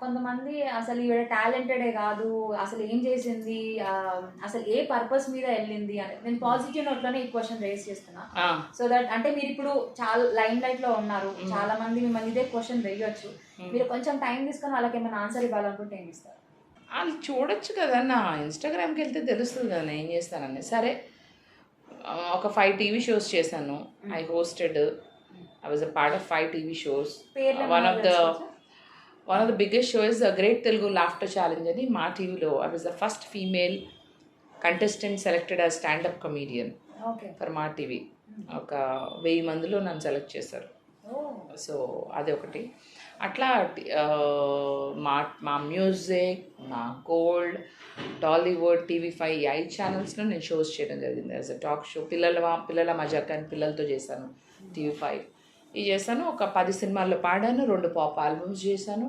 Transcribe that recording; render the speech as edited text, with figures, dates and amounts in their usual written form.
కొంతమంది అసలు ఈవిడ టాలెంటెడే కాదు, అసలు ఏం చేసింది, అసలు ఏ పర్పస్ మీద వెళ్ళింది అని. నేను పాజిటివ్ నోట్లోనే ఈ క్వశ్చన్ రేస్ చేస్తున్నా. సో దట్ అంటే మీరు ఇప్పుడు చాలా లైమ్ లైట్ లో ఉన్నారు, చాలా మంది మిమ్మల్ని ఇదే క్వశ్చన్ వేయొచ్చు. మీరు కొంచెం టైం తీసుకొని వాళ్ళకి ఏమైనా ఆన్సర్ ఇవ్వాలనుకుంటే ఏం ఇస్తారు? వాళ్ళు చూడొచ్చు కదా, నా ఇన్స్టాగ్రామ్కి వెళ్తే తెలుస్తుంది కదా నేను ఏం చేస్తానని. సరే, ఒక 5 టీవీ షోస్ చేశాను. I hosted, I was a part of 5 TV shows. One of the biggest show is great Telugu laughter challenge అని మా టీవీలో. I was the first female contestant selected as standup comedian for Maa TV. ఒక 1000 మందిలో నన్ను select చేశారు. So అది ఒకటి. అట్లా మా మ్యూజిక్, మా గోల్డ్, టాలీవుడ్, TV5 ఈ 5 ఛానల్స్లో నేను షోస్ చేయడం జరిగింది. As a talk show. పిల్లల మజాక్ అని పిల్లలతో చేశాను TV5. ఇది చేశాను. ఒక 10 సినిమాల్లో పాడాను, 2 పాప్ ఆల్బమ్స్ చేశాను.